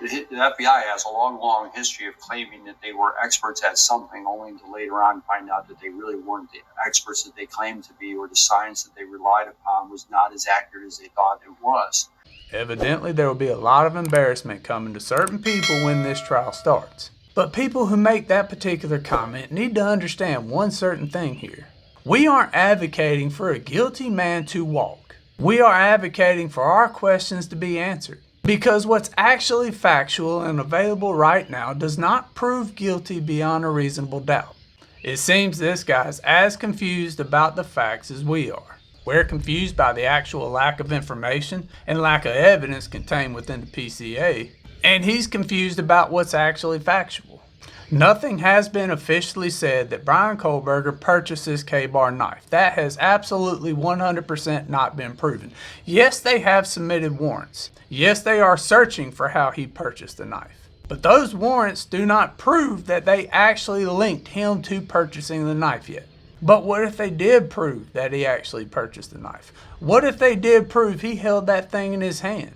The FBI has a long history of claiming that they were experts at something, only to later on find out that they really weren't the experts that they claimed to be, or the science that they relied upon was not as accurate as they thought it was. Evidently, there will be a lot of embarrassment coming to certain people when this trial starts. But people who make that particular comment need to understand one certain thing here. We aren't advocating for a guilty man to walk. We are advocating for our questions to be answered. Because what's actually factual and available right now does not prove guilty beyond a reasonable doubt. It seems this guy's as confused about the facts as we are. We're confused by the actual lack of information and lack of evidence contained within the PCA, and he's confused about what's actually factual. Nothing has been officially said that Bryan Kohberger purchased this K-bar knife. That has absolutely 100% not been proven. Yes, they have submitted warrants. Yes, they are searching for how he purchased the knife. But those warrants do not prove that they actually linked him to purchasing the knife yet. But what if they did prove that he actually purchased the knife? What if they did prove he held that thing in his hand?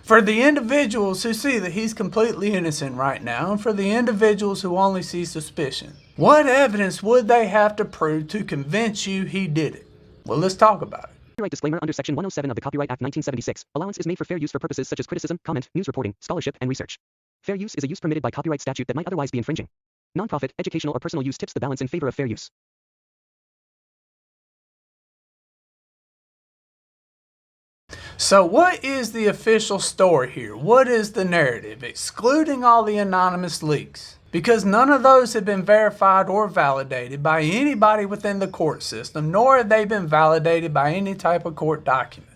For the individuals who see that he's completely innocent right now, and for the individuals who only see suspicion, what evidence would they have to prove to convince you he did it? Well, let's talk about it. Copyright disclaimer under Section 107 of the Copyright Act 1976. Allowance is made for fair use for purposes such as criticism, comment, news reporting, scholarship, and research. Fair use is a use permitted by copyright statute that might otherwise be infringing. Nonprofit, educational, or personal use tips the balance in favor of fair use. So what is the official story here? What is the narrative, excluding all the anonymous leaks? Because none of those have been verified or validated by anybody within the court system, nor have they been validated by any type of court document.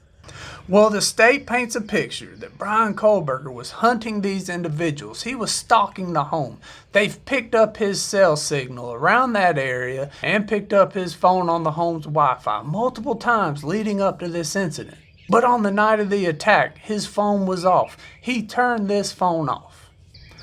Well, the state paints a picture that Bryan Kohberger was hunting these individuals. He was stalking the home. They've picked up his cell signal around that area and picked up his phone on the home's Wi-Fi multiple times leading up to this incident. But on the night of the attack, his phone was off. He turned this phone off.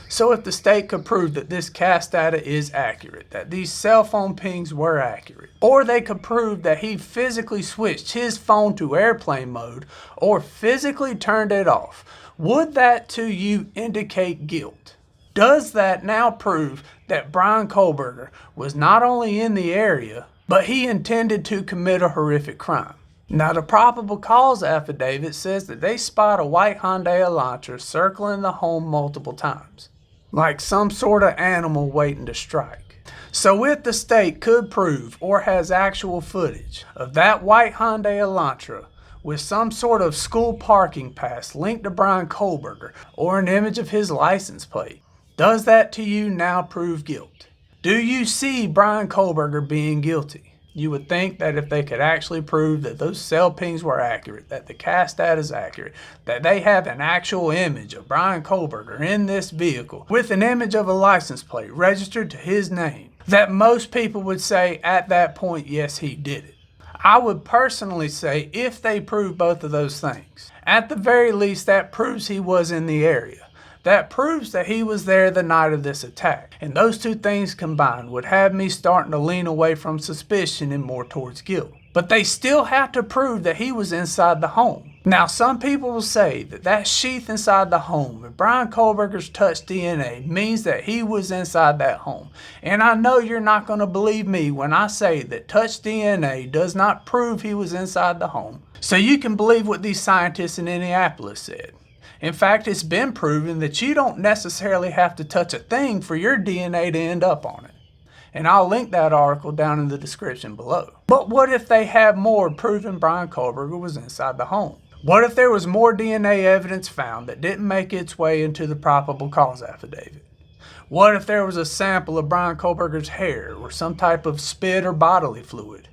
So if the state could prove that this CAS data is accurate, that these cell phone pings were accurate, or they could prove that he physically switched his phone to airplane mode or physically turned it off, would that to you indicate guilt? Does that now prove that Bryan Kohberger was not only in the area, but he intended to commit a horrific crime? Now, the probable cause affidavit says that they spot a white Hyundai Elantra circling the home multiple times, like some sort of animal waiting to strike. So if the state could prove or has actual footage of that white Hyundai Elantra with some sort of school parking pass linked to Bryan Kohberger or an image of his license plate, does that to you now prove guilt? Do you see Bryan Kohberger being guilty? You would think that if they could actually prove that those cell pings were accurate, that the CAS data is accurate, that they have an actual image of Bryan Kohberger in this vehicle with an image of a license plate registered to his name, that most people would say at that point, yes, he did it. I would personally say if they prove both of those things, at the very least that proves he was in the area. That proves that he was there the night of this attack. And those two things combined would have me starting to lean away from suspicion and more towards guilt. But they still have to prove that he was inside the home. Now, some people will say that that sheath inside the home with Bryan Kohberger's touch DNA means that he was inside that home. And I know you're not going to believe me when I say that touch DNA does not prove he was inside the home. So you can believe what these scientists in Indianapolis said. In fact, it's been proven that you don't necessarily have to touch a thing for your DNA to end up on it. And I'll link that article down in the description below. But what if they have more proving Bryan Kohberger was inside the home? What if there was more DNA evidence found that didn't make its way into the probable cause affidavit? What if there was a sample of Bryan Kohberger's hair or some type of spit or bodily fluid?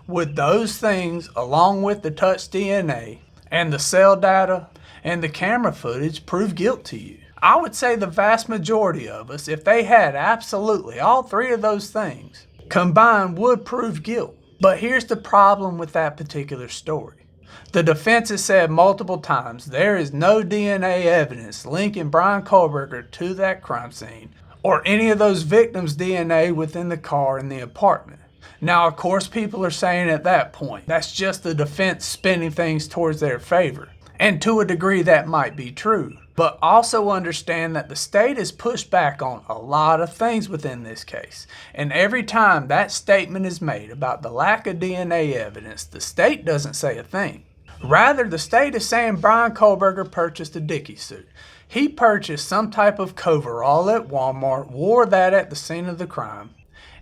Would those things, along with the touch DNA and the cell data and the camera footage, prove guilt to you? I would say the vast majority of us, if they had absolutely all three of those things combined, would prove guilt. But here's the problem with that particular story. The defense has said multiple times there is no DNA evidence linking Bryan Kohberger to that crime scene or any of those victims' DNA within the car in the apartment. Now, of course, people are saying at that point, that's just the defense spinning things towards their favor. And to a degree that might be true. But also understand that the state has pushed back on a lot of things within this case. And every time that statement is made about the lack of DNA evidence, the state doesn't say a thing. Rather, the state is saying Brian Kohlberger purchased a Dickie suit. He purchased some type of coverall at Walmart, wore that at the scene of the crime,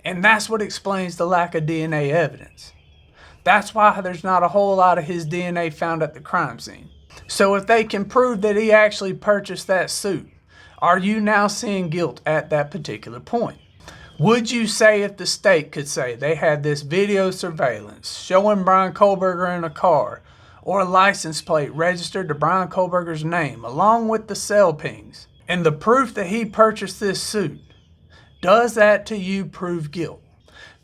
and that's what explains the lack of DNA evidence. That's why there's not a whole lot of his DNA found at the crime scene. So if they can prove that he actually purchased that suit, are you now seeing guilt at that particular point? Would you say if the state could say they had this video surveillance showing Brian Kohlberger in a car, or a license plate registered to Brian Kohlberger's name along with the cell pings, and the proof that he purchased this suit, does that to you prove guilt?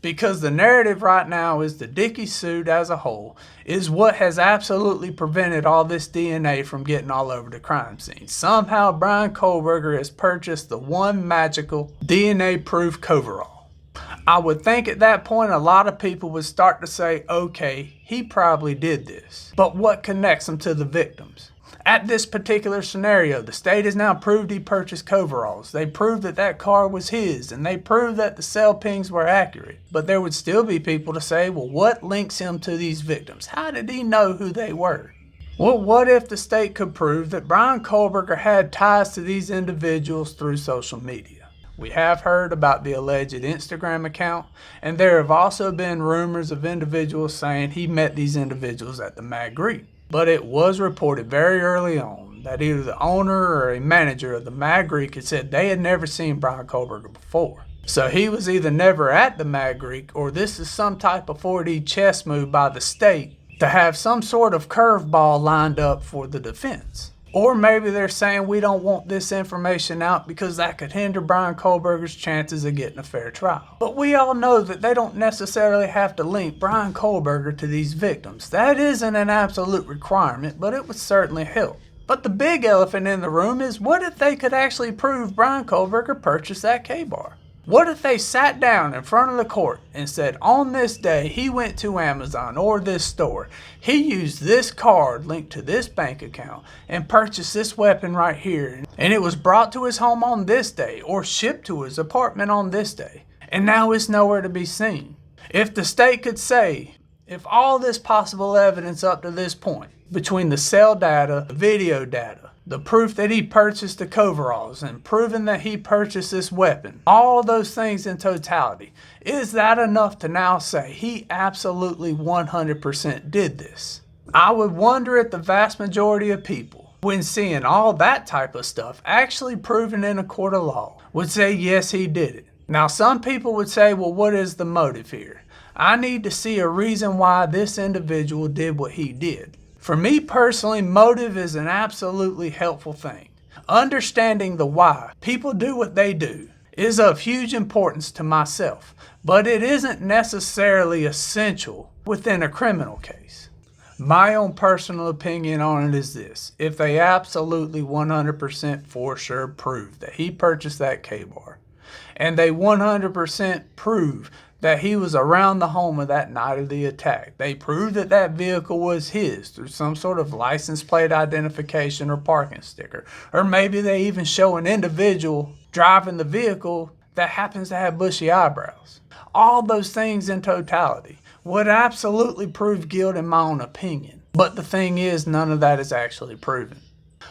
Because the narrative right now is the Dickie suit as a whole is what has absolutely prevented all this DNA from getting all over the crime scene. Somehow Brian Kohlberger has purchased the one magical DNA proof coverall. I would think at that point a lot of people would start to say, okay, he probably did this. But what connects him to the victims? At this particular scenario, the state has now proved he purchased coveralls. They proved that that car was his, and they proved that the cell pings were accurate. But there would still be people to say, well, what links him to these victims? How did he know who they were? Well, what if the state could prove that Brian Kohlberger had ties to these individuals through social media? We have heard about the alleged Instagram account, and there have also been rumors of individuals saying he met these individuals at the Mag Greek. But it was reported very early on that either the owner or a manager of the Mag Greek had said they had never seen Brian Kohlberger before. So he was either never at the Mag Greek, or this is some type of 4D chess move by the state to have some sort of curveball lined up for the defense. Or maybe they're saying we don't want this information out because that could hinder Brian Kohlberger's chances of getting a fair trial. But we all know that they don't necessarily have to link Brian Kohlberger to these victims. That isn't an absolute requirement, but it would certainly help. But the big elephant in the room is, what if they could actually prove Brian Kohlberger purchased that K-bar? What if they sat down in front of the court and said, on this day he went to Amazon or this store, he used this card linked to this bank account and purchased this weapon right here, and it was brought to his home on this day or shipped to his apartment on this day, and now it's nowhere to be seen? If the state could say, if all this possible evidence up to this point, between the cell data, the video data, the proof that he purchased the coveralls, and proving that he purchased this weapon, all those things in totality, is that enough to now say he absolutely 100% did this? I would wonder if the vast majority of people, when seeing all that type of stuff actually proven in a court of law, would say yes, he did it. Now some people would say, well, what is the motive here? I need to see a reason why this individual did what he did. For me personally, motive is an absolutely helpful thing. Understanding the why people do what they do is of huge importance to myself, but it isn't necessarily essential within a criminal case. My own personal opinion on it is this: if they absolutely 100% for sure prove that he purchased that K-bar, and they 100% prove that he was around the home of that night of the attack, they proved that that vehicle was his through some sort of license plate identification or parking sticker, or maybe they even show an individual driving the vehicle that happens to have bushy eyebrows. All those things in totality would absolutely prove guilt in my own opinion. But the thing is, none of that is actually proven.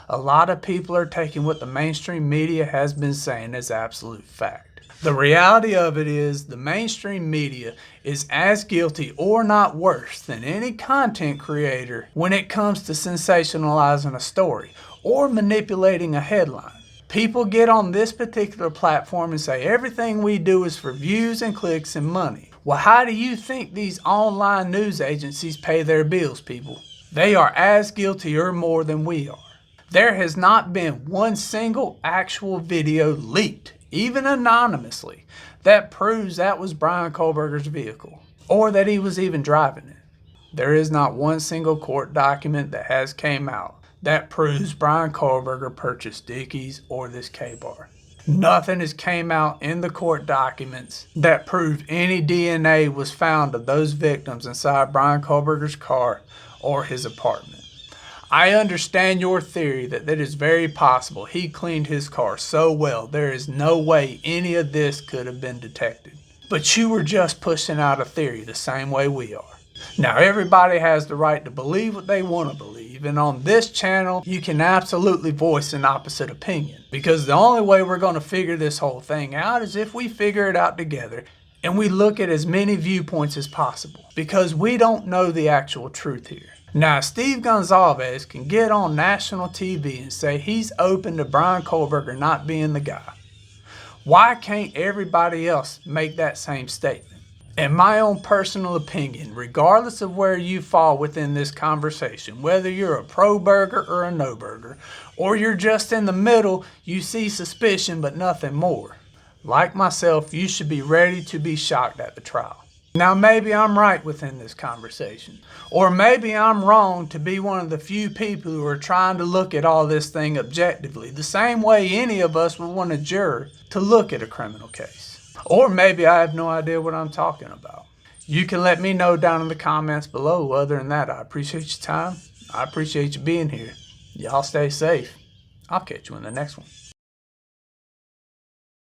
A lot of people are taking what the mainstream media has been saying as absolute fact. The reality of it is the mainstream media is as guilty or not worse than any content creator when it comes to sensationalizing a story or manipulating a headline. People get on this particular platform and say everything we do is for views and clicks and money. Well, how do you think these online news agencies pay their bills, people? They are as guilty or more than we are. There has not been one single actual video leaked, even anonymously, that proves that was Brian Kohlberger's vehicle, or that he was even driving it. There is not one single court document that has came out that proves Brian Kohlberger purchased Dickies or this K-bar. Nothing has came out in the court documents that prove any DNA was found of those victims inside Brian Kohlberger's car or his apartment. I understand your theory that it is very possible he cleaned his car so well there is no way any of this could have been detected. But you were just pushing out a theory the same way we are. Now everybody has the right to believe what they want to believe, and on this channel you can absolutely voice an opposite opinion, because the only way we're going to figure this whole thing out is if we figure it out together and we look at as many viewpoints as possible, because we don't know the actual truth here. Now, Steve Gonzalez can get on national TV and say he's open to Brian Kohlberger not being the guy. Why can't everybody else make that same statement? In my own personal opinion, regardless of where you fall within this conversation, whether you're a pro-burger or a no-burger, or you're just in the middle, you see suspicion but nothing more. Like myself, you should be ready to be shocked at the trial. Now maybe I'm right within this conversation, or maybe I'm wrong to be one of the few people who are trying to look at all this thing objectively, the same way any of us would want a juror to look at a criminal case. Or maybe I have no idea what I'm talking about. You can let me know down in the comments below. Other than that, I appreciate your time. I appreciate you being here. Y'all stay safe. I'll catch you in the next one.